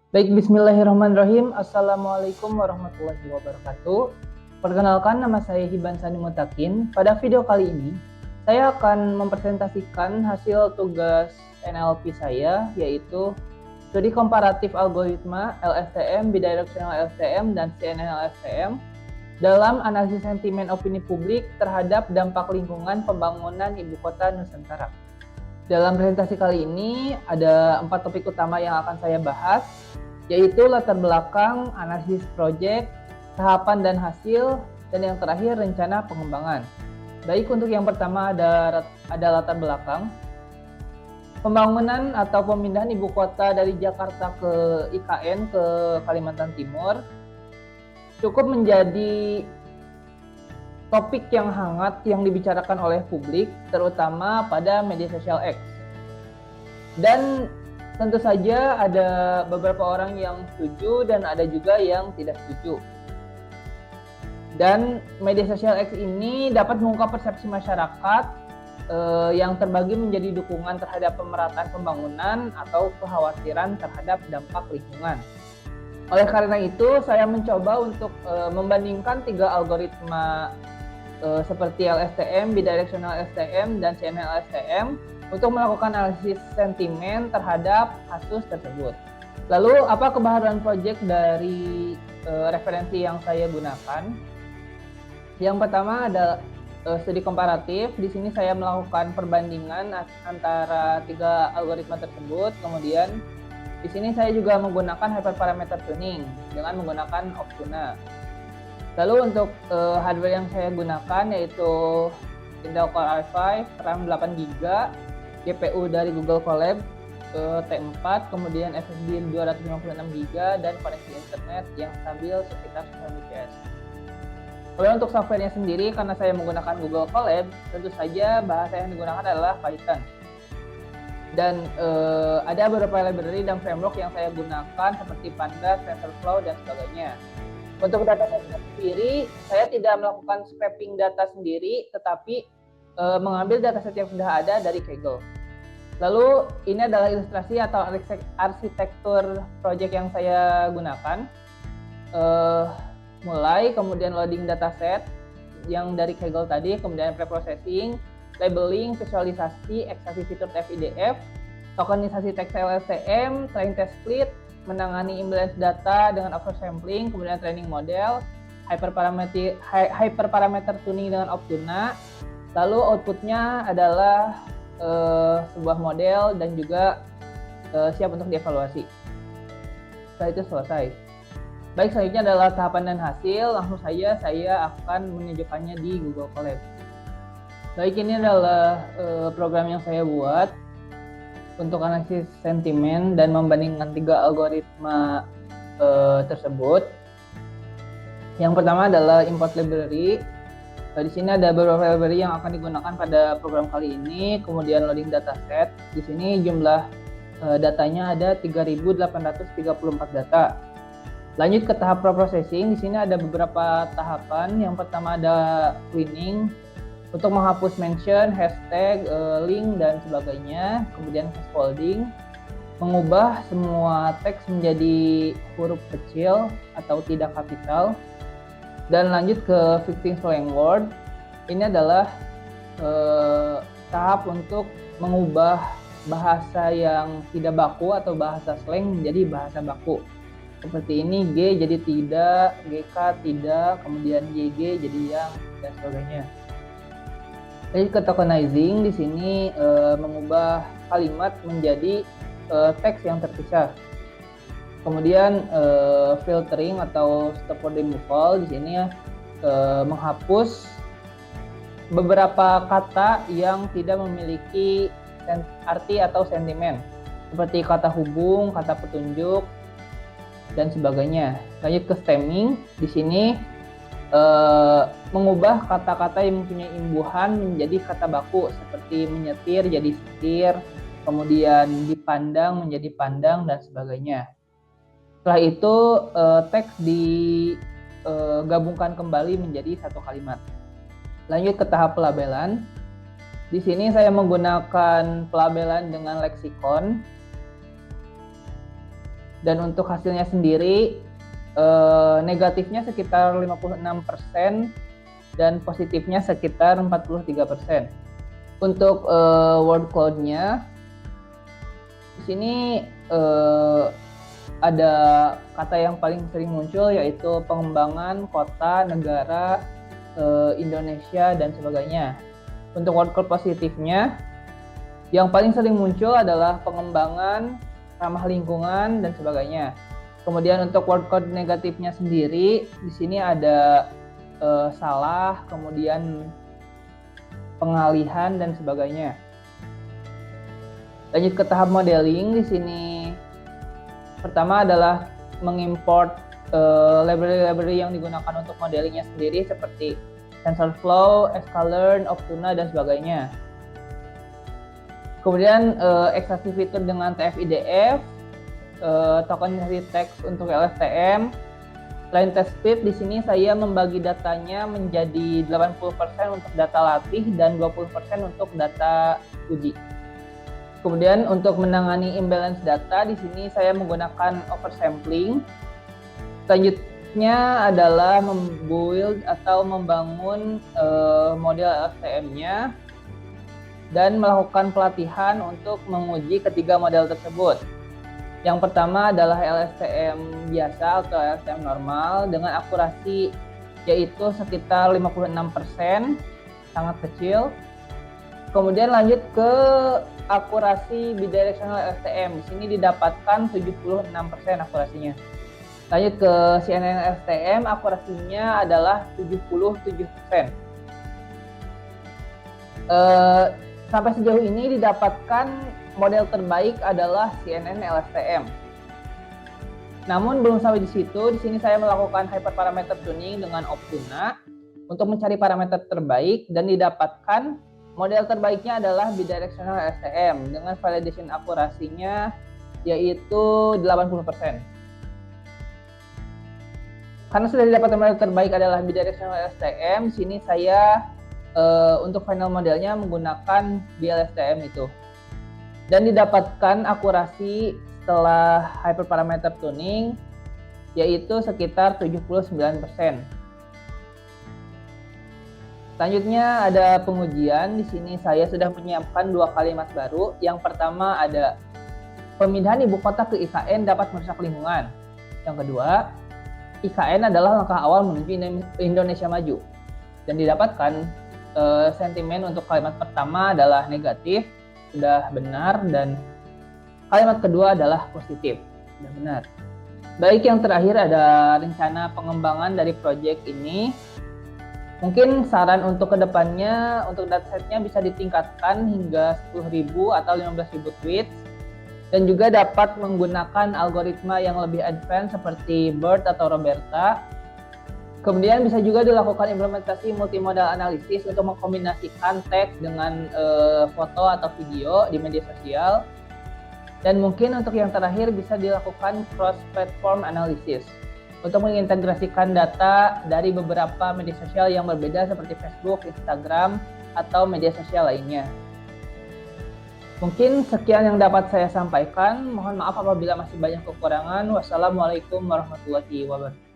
Baik, bismillahirrahmanirrahim. Assalamualaikum warahmatullahi wabarakatuh. Perkenalkan, nama saya Hiban Sani Mutakin. Pada video kali ini, saya akan mempresentasikan hasil tugas NLP saya, yaitu Studi Komparatif Algoritma LSTM, Bidirectional LSTM, dan CNN LSTM dalam analisis sentimen opini publik terhadap dampak lingkungan pembangunan Ibu Kota Nusantara. Dalam presentasi kali ini ada 4 topik utama yang akan saya bahas, yaitu latar belakang, analisis proyek, tahapan dan hasil, dan yang terakhir rencana pengembangan. Baik, untuk yang pertama ada latar belakang. Pembangunan atau pemindahan ibu kota dari Jakarta ke IKN ke Kalimantan Timur cukup menjadi topik yang hangat yang dibicarakan oleh publik, terutama pada media sosial X. Dan tentu saja ada beberapa orang yang setuju dan ada juga yang tidak setuju. Dan media sosial X ini dapat mengungkap persepsi masyarakat yang terbagi menjadi dukungan terhadap pemerataan pembangunan atau kekhawatiran terhadap dampak lingkungan. Oleh karena itu, saya mencoba untuk membandingkan 3 algoritma seperti LSTM, Bidirectional LSTM, dan CNN LSTM untuk melakukan analisis sentimen terhadap kasus tersebut. Lalu, apa kebaharuan proyek dari referensi yang saya gunakan? Yang pertama ada studi komparatif. Di sini saya melakukan perbandingan antara 3 algoritma tersebut. Kemudian di sini saya juga menggunakan hyperparameter tuning dengan menggunakan Optuna. Lalu untuk hardware yang saya gunakan yaitu Intel Core i5, RAM 8GB, GPU dari Google Colab T4, kemudian SSD 256GB, dan koneksi internet yang stabil sekitar 9 Mbps. Kemudian untuk softwarenya sendiri, karena saya menggunakan Google Colab, tentu saja bahasa yang digunakan adalah Python. Dan ada beberapa library dan framework yang saya gunakan seperti Pandas, TensorFlow, dan sebagainya. Untuk data sendiri, saya tidak melakukan scraping data sendiri, tetapi mengambil dataset yang sudah ada dari Kaggle. Lalu ini adalah ilustrasi atau arsitektur project yang saya gunakan. Mulai, kemudian loading dataset yang dari Kaggle tadi, kemudian preprocessing, labeling, visualisasi, ekstraksi fitur FIDF, tokenisasi teks LSTM, train test split, menangani imbalance data dengan oversampling, kemudian training model, hyperparameter tuning dengan Optuna. Lalu outputnya adalah sebuah model dan juga siap untuk dievaluasi. Setelah itu selesai. Baik, selanjutnya adalah tahapan dan hasil. Langsung saja saya akan menunjukkannya di Google Colab. Baik, ini adalah program yang saya buat untuk analisis sentimen dan membandingkan 3 algoritma tersebut. Yang pertama adalah import library. Di sini ada beberapa library yang akan digunakan pada program kali ini. Kemudian loading dataset. Di sini jumlah datanya ada 3.834 data. Lanjut ke tahap preprocessing. Di sini ada beberapa tahapan. Yang pertama ada cleaning untuk menghapus mention, hashtag, link, dan sebagainya. Kemudian scaffolding, mengubah semua teks menjadi huruf kecil atau tidak kapital. Dan lanjut ke fixing slang word. Ini adalah tahap untuk mengubah bahasa yang tidak baku atau bahasa slang menjadi bahasa baku. Seperti ini, G jadi tidak, GK tidak, kemudian YG jadi yang, dan sebagainya. Jadi ke tokenizing, di sini mengubah kalimat menjadi teks yang terpisah. Kemudian filtering atau stop word removal, di sini menghapus beberapa kata yang tidak memiliki arti atau sentimen, seperti kata hubung, kata petunjuk, dan sebagainya. Lanjut ke stemming, di sini mengubah kata-kata yang mempunyai imbuhan menjadi kata baku, seperti menyetir jadi setir, kemudian dipandang menjadi pandang, dan sebagainya. Setelah itu teks digabungkan kembali menjadi satu kalimat. Lanjut ke tahap pelabelan. Di sini saya menggunakan pelabelan dengan leksikon. Dan untuk hasilnya sendiri, negatifnya sekitar 56% dan positifnya sekitar 43%. Untuk word cloud-nya, di sini ada kata yang paling sering muncul yaitu pengembangan kota, negara, Indonesia, dan sebagainya. Untuk word cloud positifnya, yang paling sering muncul adalah pengembangan, ramah lingkungan, dan sebagainya. Kemudian untuk word cloud negatifnya sendiri, di sini ada salah, kemudian pengalihan, dan sebagainya. Lanjut ke tahap modeling, di sini pertama adalah mengimport library-library yang digunakan untuk modelingnya sendiri seperti TensorFlow, sklearn, Optuna, dan sebagainya. Kemudian ekstraksi fitur dengan TF-IDF, tokenisasi teks untuk LSTM. Selain test speed, di sini saya membagi datanya menjadi 80% untuk data latih dan 20% untuk data uji. Kemudian untuk menangani imbalance data, di sini saya menggunakan oversampling. Selanjutnya adalah membuild atau membangun model LSTM-nya dan melakukan pelatihan untuk menguji ketiga model tersebut. Yang pertama adalah LSTM biasa atau LSTM normal dengan akurasi yaitu sekitar 56%, sangat kecil. Kemudian lanjut ke akurasi bidirectional LSTM. Di sini didapatkan 76% akurasinya. Lanjut ke CNN LSTM, akurasinya adalah 77%. Sampai sejauh ini didapatkan model terbaik adalah CNN LSTM. Namun belum sampai di situ. Di sini saya melakukan hyperparameter tuning dengan Optuna untuk mencari parameter terbaik dan didapatkan model terbaiknya adalah bidirectional LSTM dengan validation akurasinya yaitu 80%. Karena sudah didapatkan model terbaik adalah bidirectional LSTM, sini saya untuk final modelnya menggunakan BLSTM itu. Dan didapatkan akurasi setelah hyperparameter tuning yaitu sekitar 79%. Selanjutnya ada pengujian. Di sini saya sudah menyiapkan 2 kalimat baru. Yang pertama ada pemindahan ibu kota ke IKN dapat merusak lingkungan. Yang kedua, IKN adalah langkah awal menuju Indonesia maju. Dan didapatkan sentimen untuk kalimat pertama adalah negatif, sudah benar, dan kalimat kedua adalah positif, sudah benar. Baik, yang terakhir ada rencana pengembangan dari proyek ini. Mungkin saran untuk kedepannya, untuk datasetnya bisa ditingkatkan hingga 10.000 atau 15.000 tweets, dan juga dapat menggunakan algoritma yang lebih advance seperti BERT atau Roberta. Kemudian bisa juga dilakukan implementasi multimodal analisis untuk mengkombinasikan teks dengan foto atau video di media sosial. Dan mungkin untuk yang terakhir bisa dilakukan cross-platform analysis untuk mengintegrasikan data dari beberapa media sosial yang berbeda seperti Facebook, Instagram, atau media sosial lainnya. Mungkin sekian yang dapat saya sampaikan. Mohon maaf apabila masih banyak kekurangan. Wassalamualaikum warahmatullahi wabarakatuh.